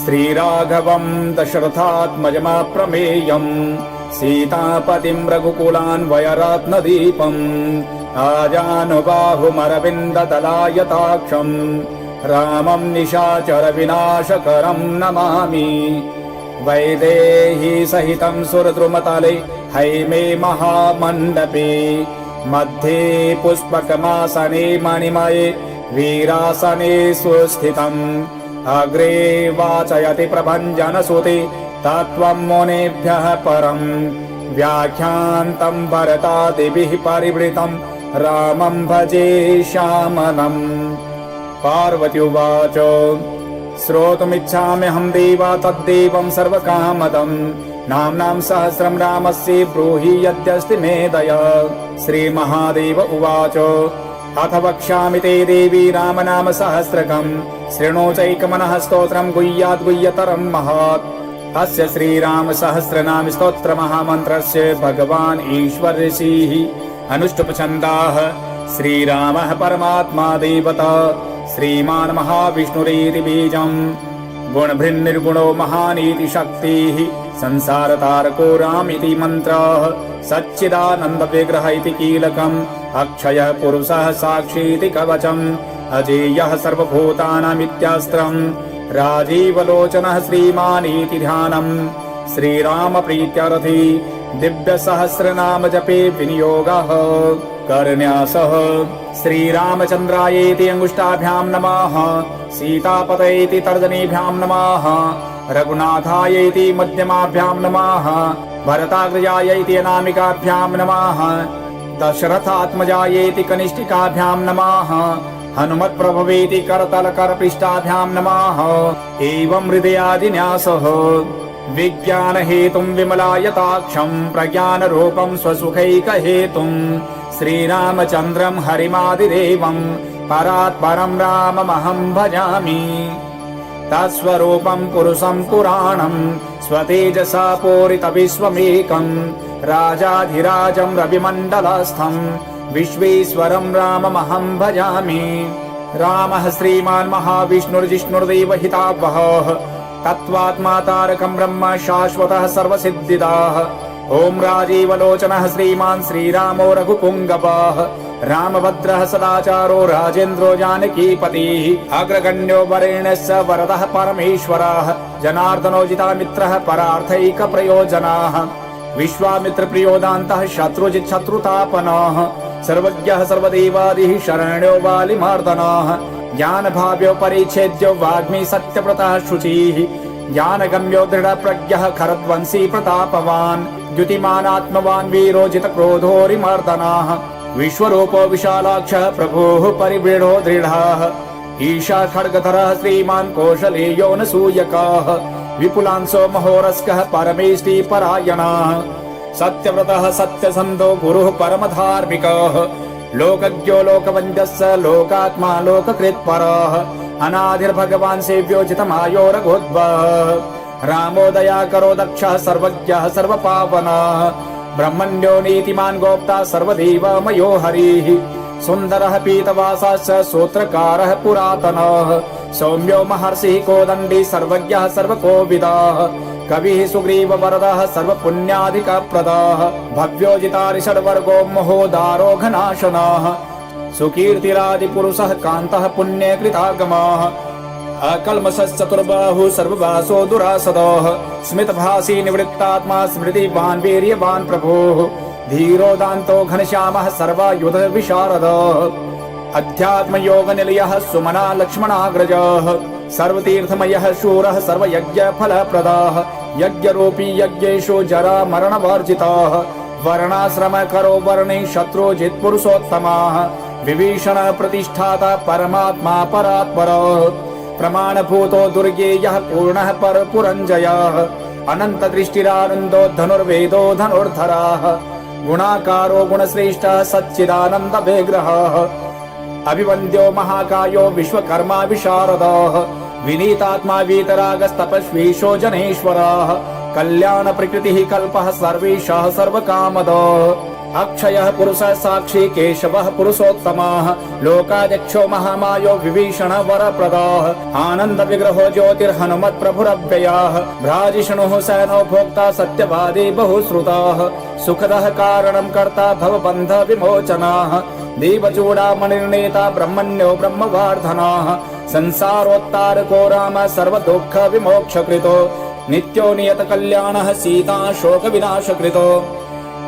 श्रीराघवं दशरथात्मजमप्रमेयम् सीतापतिं रघुकुलान्वयरत्नदीपम् आजानुबाहुमरविन्ददलायताक्षम् रामं निशाचरविनाशकरं नमामि। वैदेही सहितं सुरद्रुमतले हैमे महामण्डपे मध्ये पुष्पकमासने मणिमये वीरासने सुस्थितम् अग्रे वाचयति प्रभञ्जनसुते तत्त्वं मुनेभ्यः परम् व्याख्यान्तं भरतादिभिः परिवृतं रामं भजे श्यामलम्। पार्वती उवाच श्रोतुमिच्छाम्यहं देवा तद्देवं सर्वकामदं नाम्नां सहस्रं रामस्य ब्रूहि यद्यस्ति मे दया। श्रीमहादेव उवाच अथ वक्ष्यामि ते देवी रामनाम सहस्रकम् शृणु चैकमनः स्तोत्रं गुह्याद्गुह्यतरं महात्। अस्य श्रीराम सहस्रनाम स्तोत्र महामन्त्रस्य भगवान् ईश्वर ऋषिः अनुष्टुप् श्रीरामः परमात्मा देवता श्रीमान् महाविष्णुरिति बीजम् गुणभृन्निर्गुणो महानीति शक्तिः संसारतारको रामिति मन्त्रः सच्चिदानन्द विग्रह इति कीलकम् अक्षयः पुरुषः साक्षीति कवचम् अजेयः सर्वभूतानामित्यास्त्रम् राजीवलोचनः श्रीमानीति ध्यानम् श्रीराम प्रीत्यर्थी दिव्य सहस्रनाम जपे विनियोगः करन्यासः श्रीरामचन्द्रायेति अंगुष्ठाभ्यां नमः सीतापतयेति तर्जनीभ्यां नमः रघुनाथायेति मध्यमाभ्यां नमः भरताग्रजायेति अनामिकाभ्यां नमः दशरथात्मजायेति कनिष्ठिकाभ्यां नमः हनुमत्प्रभवेति करतलकरपृष्ठाभ्यां नमः। एवं हृदयादिन्यासः विज्ञानहेतुं विमलायताक्षं प्रज्ञानरूपं स्वसुखैकहेतुं श्रीरामचन्द्रं हरिमादिदेवं परात्परं राममहं भजामि। तत्स्वरूपं पुरुषं पुराणं स्वतेजसा पूरितविश्वमेकं राजाधिराजं रविमण्डलस्थं विश्वेश्वरं राममहं भजामि। रामः श्रीमान् महाविष्णुर्जिष्णुर्देव हितावहः तत्त्वात्मा तारकं ब्रह्म शाश्वतः सर्वसिद्धिदाः। ॐ राजीवलोचनः श्रीमान् श्रीरामो रघुपुङ्गवः रामभद्रः सदाचारो राजेन्द्रो जानकीपतिः अग्रगण्यो वरेण्यस्य वरदः परमेश्वरः जनार्दनो जितामित्रः परार्थैकप्रयोजनाः विश्वामित्रप्रियोदान्तः शत्रुजित् शत्रुतापनः सर्वज्ञः सर्वदेवादिः शरण्यो वालिमार्दनः ज्ञानभाव्यो परिच्छेद्यो वाग्मी सत्यव्रतः शुचिः ज्ञानगम्यो दृढप्रज्ञः खरध्वंसी प्रतापवान् द्युतिमानात्मवान् वीरो जितक्रोधोरिमर्दनः विश्वरूपो विशालाक्षः प्रभुः परिवृढो दृढः ईशा खड्गधरः श्रीमान् कौशलेयो नसूयकः विपुलांसो महोरस्कः परमेष्टि परायणः सत्यव्रतः सत्यसन्धो गुरुः परमधार्मिकः लोकज्ञो लोकवन्द्यस्य लोकात्मा लोककृत्परः अनादिर्भगवान् सेव्यो जितमायो रघोद्भवः रामो दयाकरो दक्षः सर्वज्ञः सर्वपावनः ब्रह्मण्यो नीतिमान् गोप्ता सर्वदेवमयो हरिः सुन्दरः पीतवासश्च सूत्रकारः पुरातनः सौम्यो महर्षिः कोदण्डी सर्वज्ञः सर्वकोविदः कविः सुग्रीववरदः सर्वपुण्याधिकप्रदः भव्यो जितारिषड्वर्गो महोदारो घनाशनः सुकीर्तिरादिपुरुषः कान्तः पुण्यकृतागमः अकल्मषश्चतुर्बाहुः सर्ववासो दुरासदः स्मितभासी निवृत्तात्मा स्मृतिवान् वीर्यवान् प्रभुः धीरोदान्तो घनश्यामः सर्वायुध विशारदः अध्यात्मयोगनिलयः सुमना लक्ष्मणाग्रजः सर्वतीर्थमयः शूरः सर्वयज्ञफलप्रदः यज्ञरूपी यज्ञेषु जरा मरणवर्जितः वर्णाश्रमकरो वर्णे शत्रुजित्पुरुषोत्तमः विभीषण प्रतिष्ठाता परमात्मा परात्परः प्रमाणभूतो दुर्गेयः पूर्णः परपुरञ्जयः अनन्तदृष्टिरानन्दो धनुर्वेदो धनुर्धरः गुणाकारो गुणश्रेष्ठः सच्चिदानन्द विग्रहः अभिवन्द्यो महाकायो विश्वकर्मा विशारदः विनीतात्मा वीतरागस्तपस्वीशो जनेश्वरः कल्याण प्रकृतिः कल्पः सर्वेशः सर्वकामदः अक्षयः पुरुषः साक्षी केशवः पुरुषोत्तमः लोकाध्यक्षो महामायो विभीषण वरप्रदाः आनंद विग्रहो ज्योतिर्हनुमत् प्रभुरव्ययः भ्राजिष्णुः सेनो भोक्ता सत्यवादी बहुश्रुताः सुखदः कारणं कर्ता भवबन्ध विमोचनाः देवचूडामणिर्नेता ब्रह्मण्यो ब्रह्मवार्धनाः संसारोत्तारको राम सर्वदुःख विमोक्षकृतो नित्यो नियत कल्याणः सीता शोक विनाशकृतो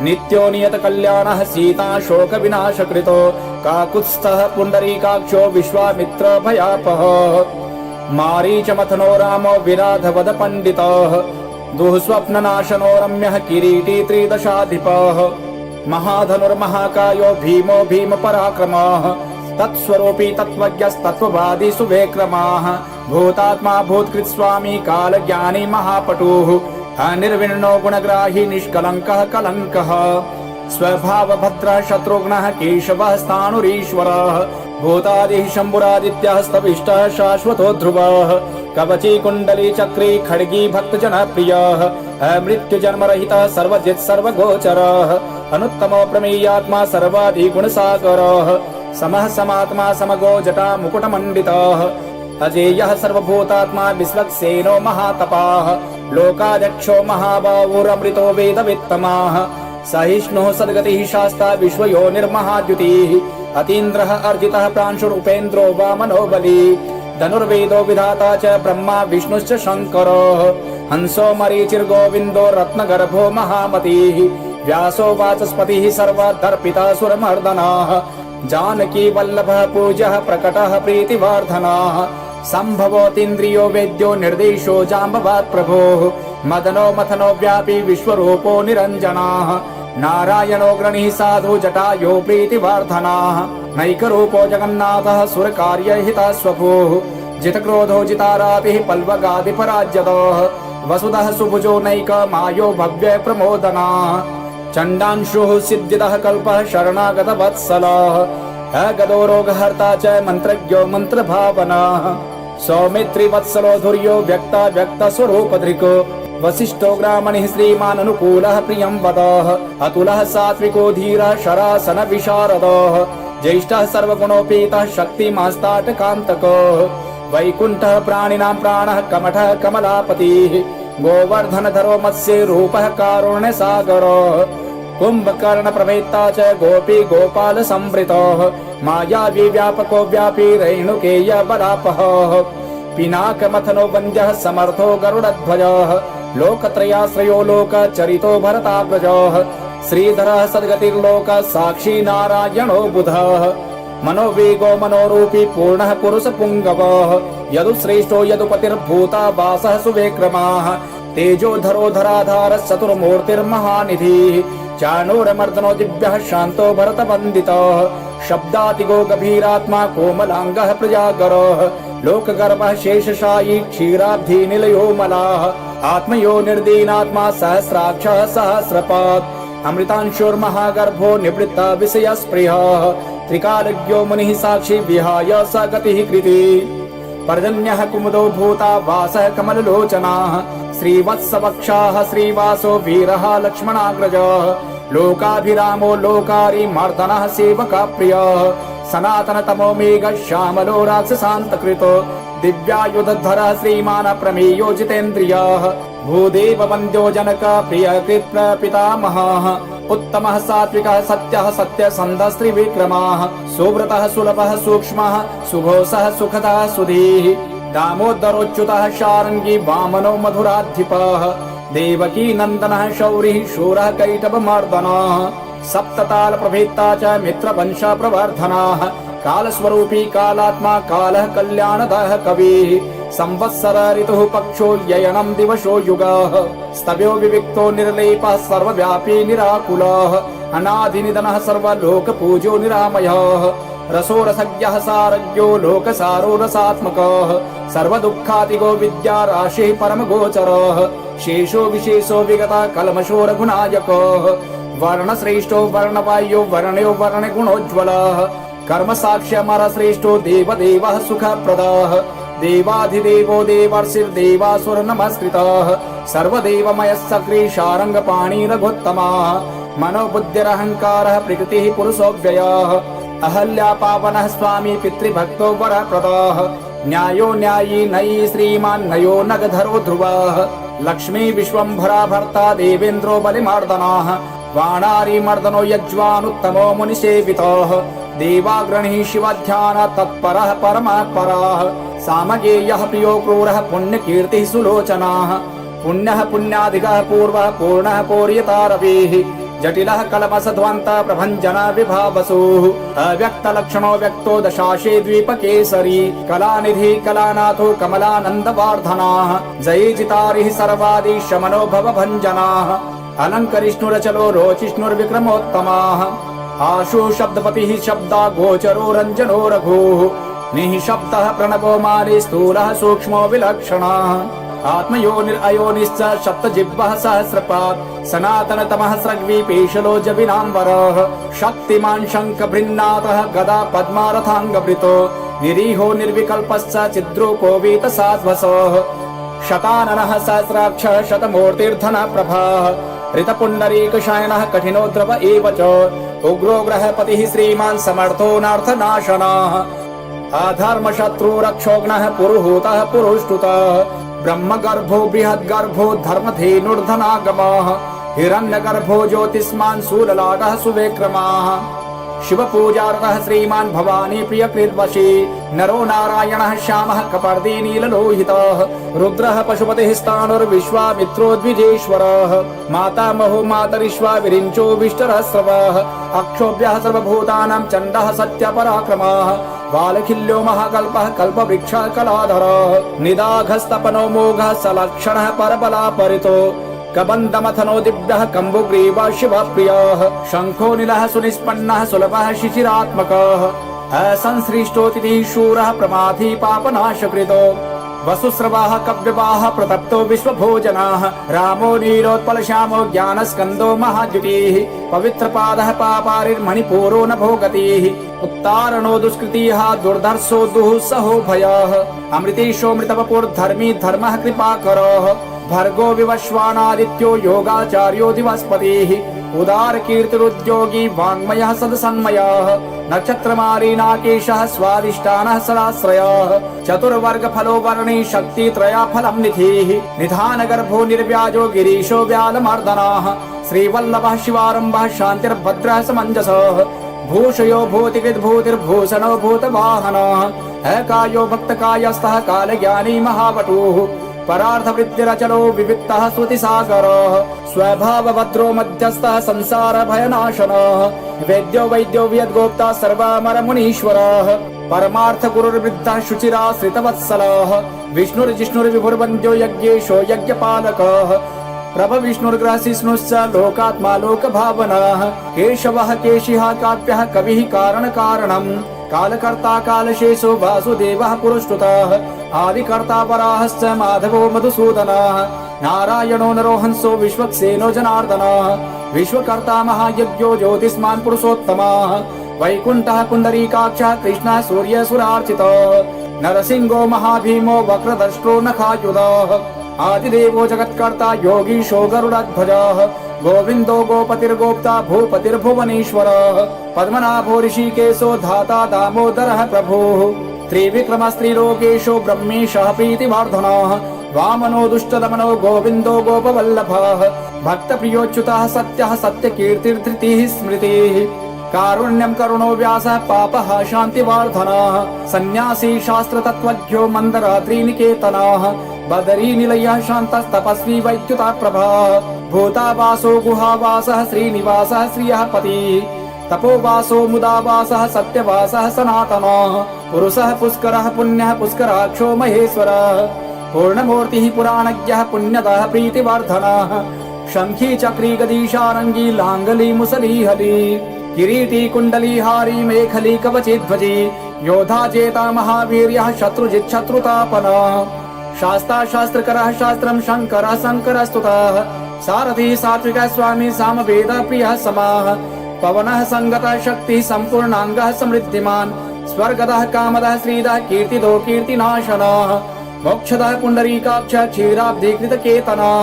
नित्यो नियत कल्याणः सीता शोक विनाशकृतो काकुत्स्थः पुंडरीकाक्षो विश्वामित्र भयापहः मारीचमथनो रामो विराधवद पंडितः दुःस्वप्ननाशनो रम्यः किरीटी त्रिदशाधिपः महाधनुर्महाकायो भीमो भीम पराक्रमः तत्स्वरूपी तत्त्वज्ञस्तत्त्ववादी सुविक्रमाः भूतात्मा भूतकृत स्वामी काल ज्ञानी महापटुः अनिर्विण्णो गुणग्राही निष्कलंकः कलंकः स्वभाव भद्रः शत्रुघ्नः केशवः स्थाणुरीश्वरः भूतादिः शंभुरादित्यः स्तविष्टः शाश्वतो ध्रुवः कवची कुंडली चक्री खड्गी भक्त जनप्रियः अमृत्यु जन्मरहितः सर्वजित् सर्वगोचरः अनुत्तमो प्रमेयात्मा सर्वाधि गुणसागरः समः समात्मा समगो जटा मुकुटमण्डितः अजेयः सर्वभूतात्मा विश्वक्सेनो महातपाः लोकाध्यक्षो महाबाहुरमृतो वेदवित्तमाः सहिष्णुः सद्गतिः शास्ता विश्वयोनिर्महाद्युतिः अतीन्द्रः अर्जितः प्रांशुरूपेन्द्रो वामनो बली धनुर्वेदो विधाता च ब्रह्मा विष्णुश्च शङ्करः हंसो मरीचिर्गोविन्दो रत्नगर्भो महामतिः व्यासो वाचस्पतिः सर्वदर्पिता सुरमर्दनाः जानकी वल्लभः पूज्यः प्रकटः प्रीतिवर्धनः संभवोतीन्द्रियो वेद्यो निर्देशो जाम्बवात् प्रभोः मदनो मथनो व्यापी विश्वरूपो निरञ्जनः नारायणो गृणीः साधु जटायो प्रीतिवर्धनः नैकरूपो जगन्नाथः सुरकार्यहितः स्वभुः जितक्रोधो जितारातिः पल्वगादिपराज्यतः वसुधः सुभुजो नैकमायो भव्य प्रमोदनः चण्डांशुः सिद्धिदः कल्पः शरणागत वत्सलः अगदो रोगहर्ता च मंत्रज्ञो मंत्रभावनः सौमित्री वत्सलो धुर्यो व्यक्ता व्यक्त स्वरूपधृक् वसिष्ठो ग्रामणिः श्रीमान् अनुकूलः प्रियं वदः अतुलः सात्विको धीरः शरासन विशारदः ज्येष्ठः सर्वगुणोपेतः शक्तिमास्ताटकान्तकः वैकुण्ठः प्राणिनां प्राणः कमठः कमलापतिः गोवर्धनधरो मत्स्य रूपः कारुण्यसागरः कुंभकर्ण प्रवेत्ता च गोपी गोपाल संवृतः मायावी व्यापको व्यापी रेणुकेय बलापहः पिनाकमथनो वन्द्यः समर्थो गरुडध्वजः लोकत्रयाश्रयो लोकचरितो भरताग्रजः श्रीधरः सद्गतिर्लोक साक्षी नारायणो बुधः मनोवेगो मनोरूपी पूर्णः पुरुष पुंगवः यदुश्रेष्ठो यदुपतिर्भूता वासः सुविक्रमाः तेजोधरो धराधार चतुर्मूर्तिर्महानिधिः चाणूरमर्दनो दिव्यः शान्तो भरतवन्दितः शब्दातिगो गभीरात्मा कोमलांगः प्रजागरः लोकगर्भः शेषशायी क्षीराब्धि निलयो मलाः आत्मयो निर्दीनात्मा सहस्राक्षः सहस्रपात् अमृतांशुर्महागर्भो निवृत्ता विषयस्पृहः त्रिकालज्ञो मुनिः साक्षी विहाय स गतिः कृति पर्जन्यः कुमुदो भूता वासः कमललोचनाः श्रीवत्सवक्षाः श्रीवासो वीरः लक्ष्मणाग्रजः लोकाभिरामो लोकारी मर्दनः सेवका प्रियः सनातनतमो मेघ श्यामलो राक्षसान्तकृतो दिव्यायुधधरः श्रीमान् प्रमेयो जितेन्द्रियः भूदेव वन्द्यो जनक प्रियकृत् पितामहः उत्तमः सात्विकः सत्यः सत्यसन्धः श्रीविक्रमः सुव्रतः सुलभः सूक्ष्मः सुघोषः सुखदः सुधीः दामोदरोच्युतः शारंगी वामनो मधुराधिपः देवकी नंदनः शौरिः शूरः कैटभमर्दनः सप्तताल प्रभेत्ता च मित्रवंश प्रवर्धनः कालस्वरूपी कालात्मा कालः कल्याणदः कविः संवत्सर ऋतुः पक्षो ययनं दिवसो युगः स्तव्यो विविक्तो निर्लेपः सर्वव्यापी निराकुलः अनादिनिधनः सर्वलोकपूज्यो निरामयः रसोरसज्ञः सारज्ञो लोकसारो रसात्मकः सर्वदुःखातिगो विद्याराशिः परमगोचरः शेषो विशेषो विगता कल्मषो रघुनायकः वर्णश्रेष्ठो वर्णवायो वर्ण्यो वर्णगुणोज्ज्वलः कर्म साक्ष्यमर श्रेष्ठो देवदेवः सुखप्रदः देवाधिदेवो देवर्षिर्देवासुर नमस्कृतः सर्वदेवमयः सक्री शारंगपाणि रघुत्तमः मनोबुद्धिरहंकारः प्रकृतिः पुरुषोऽव्ययः अहल्या पावनः स्वामी पितृभक्तो वरप्रदः न्यायो न्यायी नयी श्रीमान् नयो नगधरो ध्रुवः लक्ष्मी विश्वम्भरा भर्ता देवेन्द्रो बलिमर्दनः वाणारी मर्दनो यज्वानुत्तमो मुनिसेवितः देवाग्रणिः शिवध्यान तत्परः परमपरः सामगेयः प्रियो क्रूरः पुण्यकीर्तिः सुलोचनाः पुण्यः पुण्याधिकः पूर्वः पूर्णः पौर्यतारवेः जटिलः कलमसध्वन्त प्रभञ्जन विभावसुः अव्यक्तलक्षणो व्यक्तो दशाशे द्वीपकेसरी कलानिधि कलानाथो कमलानन्दवर्धनाः जयजितारिः सर्वादि शमनो भवभञ्जनाः अलङ्करिष्णुरचलो रोचिष्णुर्विक्रमोत्तमाः आशु शब्दपतिः शब्दा गोचरो रञ्जनो रघुः निःशब्दः प्रणवो माली स्थूलः सूक्ष्मो विलक्षणः आत्मयोनिरयोनिश्च सप्तजिह्वः सहस्रपात् सनातनतमः स्रग्वीपेशलो जविनाम्बरः शक्तिमान् शङ्खभृन्नाथः गदा पद्मारथाङ्गवृतो निरीहो निर्विकल्पश्च चिद्रूपो वीतसाध्वसः शताननः सहस्राक्षः शतमूर्तिर्धनप्रभाः ऋतपुण्डरीकशयनः कठिनो द्रव एव च उग्रो ग्रहपतिः श्रीमान् समर्थो नार्थनाशनः अधर्मशत्रुरक्षोघ्नः पुरुहूतः पुरुष्टुतः ब्रह्मगर्भो बृहद्गर्भो धर्मधेनुर्धनागमः हिरण्यगर्भो ज्योतिष्मान् शूललाटः सुविक्रमः शिवपूजारतः श्रीमान् भवानी प्रियकृद्वशी नरो नारायणः श्यामः कपर्दी नीललोहितः रुद्रः पशुपतिः स्थाणुर्विश्वामित्रो द्विजेश्वरः मातामहो मातरिश्वा विरिञ्चो विष्टरस्रवः अक्षोभ्यः सर्वभूतानां चण्डः सत्यपराक्रमः बालखिल्यो महाकल्पः कल्पवृक्षः कलाधरः निदाघस्तपनो मोघः सलक्षणः परबलापरितो कबन्दमथनो दिव्यः कम्बुग्रीवः शिवप्रियः शङ्खो नीलः सुनिष्पन्नः सुलभः शिशिरात्मकः असंसृष्टोतिथिः शूरः प्रमाथी पापनाशकृतो वसुस्रवः कव्यवाः प्रतप्तो विश्वभोजनाः रामो नीलोत्पलश्यामो ज्ञानस्कन्दो महाद्युतिः पवित्रपादः पापारिर्मणिपूरो नभो गतिः उत्तारणो दुष्कृतिः दुर्धर्षो दुःसहो भयः अमृतेशो मृतवपुर्धर्मी धर्मः कृपाकरः भर्गो विवश्वानादित्यो योगाचार्यो दिवस्पतिः उदार कीर्तिरुद्योगी वाङ्मयः सदसन्मयः नक्षत्रमारीनाकेशः स्वादिष्टानः सदाश्रयः चतुर्वर्गफलो वर्णी शक्तित्रया फलं निधिः निधानगर्भो निर्व्याजो गिरीशो व्यालमर्दनः श्रीवल्लभः शिवारम्भः शान्तिर्भद्रः समञ्जसः भूषयो भूतिकृद्भूतिर्भूषणो भूतवाहनः अकायो भक्तकायस्तः कालज्ञानी महावटुः परार्थवृत्तिरचलो विविक्तः श्रुतिसागरः स्वभावभद्रो मध्यस्थः संसार भयनाशनः वेद्यो वैद्यो वियद्गोप्ता सर्वामरमुनीश्वरः परमार्थ गुरुर्वृद्धः शुचिराश्रितवत्सलः विष्णुर्जिष्णुर्विभुर्वन्द्यो यज्ञेशो यज्ञपालकः प्रभविष्णुर्ग्रहसिष्णुश्च लोकात्मा लोकभावनः केशवः केशिः काव्यः कविः कारणकारणम् कालकर्ता कालशेषो वासुदेवः पुरुष्टुतः आदिकर्ता वराहश्च माधवो मधुसूदनः नारायणो नरोहंसो विश्वक्सेनो जनार्दनः विश्वकर्ता महायज्ञो ज्योतिष्मान् पुरुषोत्तमः वैकुण्ठः पुण्डरीकाक्षः कृष्णः सूर्यसुरार्चितः नरसिंहो महाभीमो वक्रदष्ट्रो नखायुधः आदिदेवो जगत्कर्ता योगीशो गरुडध्वजः गोविन्दो गोपतिर्गोप्ता भूपतिर्भुवनेश्वरः पद्मनाभो ऋषिकेशो धाता दामोदरः प्रभुः त्रिविक्रमस्त्रिलोकेशो ब्रह्मेशः प्रीतिवर्धनः वामनो दुष्टदमनो गोविन्दो गोपवल्लभः भक्तप्रियोच्युतः सत्यः सत्यकीर्तिर्धृतिः स्मृतिः कारुण्यं करुणो व्यासः पापः शान्तिवर्धनः सन्न्यासी शास्त्रतत्त्वज्ञो मन्दरात्रिनिकेतनः बदरीनिलयः शान्तस्तपस्वी वैद्युतप्रभः भूतावासो गुहावासः श्रीनिवासः श्रियः पतिः तपोवासो मुदावासः सत्यवासः सनातनः पुरुषः पुष्करः पुण्यः पुष्कराक्षो महेश्वरः पूर्णमूर्तिः पुराणज्ञः पुण्यदः प्रीतिवर्धनः शङ्खी चक्री गदीशारङ्गी लाङ्गली मुसलीहली किरीटी कुण्डली हारी मेखली कवचिध्वजी योधा चेता महावीर्यः शत्रुजित् शत्रुतापनः शास्ता शास्त्रकरः शास्त्रं शङ्करः शङ्करस्तुतः सारथी सात्विकः स्वामी सामवेद प्रियः समाः पवनः संगतः शक्तिः सम्पूर्णाङ्गः समृद्धिमान् स्वर्गदः कामदः श्रीदः कीर्तिदो कीर्तिनाशनः मोक्षदः पुण्डरीकाक्ष क्षीराब्धिकृतकेतनः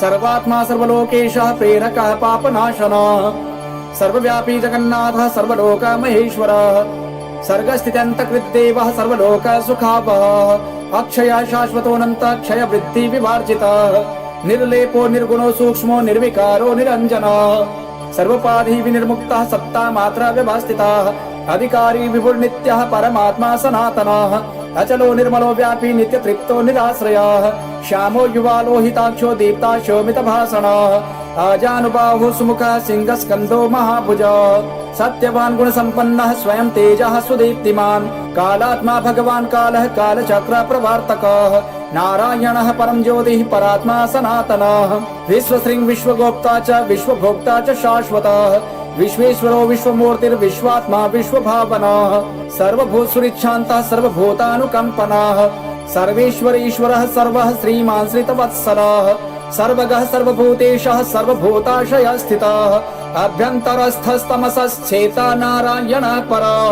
सर्वात्मा सर्वलोकेशः प्रेरकः पापनाशनः सर्वव्यापी जगन्नाथः सर्वलोक महेश्वरः सर्गस्थित्यन्तकृद्देवः सर्वलोक सुखावहः अक्षयः शाश्वतोऽनन्त क्षय वृद्धि विवर्जितः निर्लेपो निर्गुणो सूक्ष्मो निर्विकारो निरञ्जनः सर्वोपाधि विनिर्मुक्तः सत्ता मात्रा व्यवस्थितः अधिकारी विभुर्नित्यः परमात्मा सनातनः अचलो निर्मलो व्यापी नित्य तृप्तो निराश्रयः श्यामो युवा लोहिताक्षो दीप्ता शोभितभाषणः आजानुबाहुः सुमुखः सिंहस्कन्धो महाभुजः सत्यवान् गुणसम्पन्नः स्वयं तेजः सुदीप्तिमान् कालात्मा भगवान् कालः कालचक्र प्रवर्तकः नारायणः परं ज्योतिः परात्मा सनातनः विश्वशृङ् विश्वगोप्ता च विश्वभोक्ता च शाश्वतः विश्वेश्वरो विश्वमूर्तिर्विश्वात्मा विश्वभावनः सर्वभूतसुरिच्छान्तः सर्वभूतानुकम्पनः सर्वेश्वर ईश्वरः सर्वः श्रीमान् श्रितवत्सलः सर्वगः सर्वभूतेशः सर्वभूताशयः स्थितः अभ्यन्तरस्थस्तमसश्चेता नारायणः परः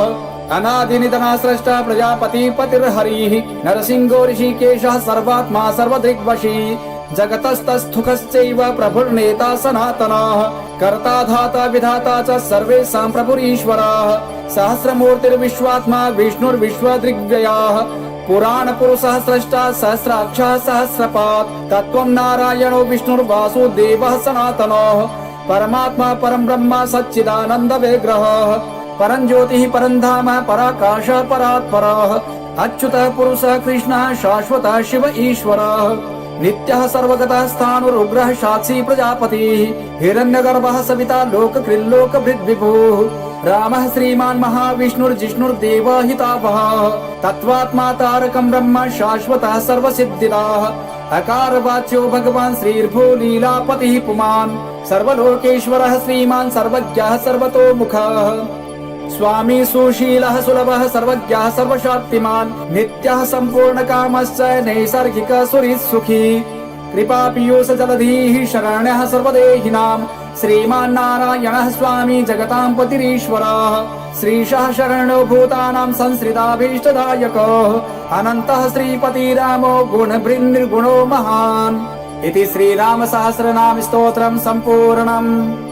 अनादिनिधनः स्रष्टा प्रजापति पतिर्हरिः नरसिंहो ऋषिकेशः सर्वात्मा सर्वदृग्वशी जगतस्तस्थुखश्चैव प्रभुर्नेता सनातनः कर्ता धाता विधाता च सर्वेषां प्रभुरीश्वरः सहस्रमूर्तिर्विश्वात्मा विष्णुर्विश्वदृग्व्ययः पुराण पुरुषः स्रष्टा सहस्राक्षः सहस्रपात् तत्त्वं नारायणो विष्णुर्वासुदेवः सनातनः परमात्मा परं ब्रह्म सच्चिदानंद विग्रहः परं ज्योतिः परं धाम पराकाशः परात्परः अच्युतः पुरुषः कृष्णः शाश्वतः शिव ईश्वरः नित्यः सर्वगतः स्थाणुरुग्रः साक्षी प्रजापतिः हिरण्यगर्भः सविता लोककृल्लोकभृद्विभुः रामः श्रीमान् महाविष्णुर्जिष्णुर्देवः हितावहः तत्त्वात्मा तारकं ब्रह्म शाश्वतः सर्वसिद्धिदाः अकारवाच्यो भगवान् श्रीर्भूलीलापतिः पुमान् सर्वलोकेश्वरः श्रीमान् सर्वज्ञः सर्वतोमुखः स्वामी सुशीलः सुलभः सर्वज्ञः सर्वशक्तिमान् नित्यः सम्पूर्णकामश्च नैसर्गिक सुखी कृपा पीयूष जलधिः शरण्यः सर्वदेहिनां श्रीमान् नारायणः स्वामी जगतां पतिरीश्वरः श्रीशः शरणो भूतानां संसृताभीष्टदायकः अनन्तः श्रीपतिरामो गुणभृन्निर्गुणो महान् इति श्रीराम सहस्रनाम स्तोत्रं सम्पूर्णम्।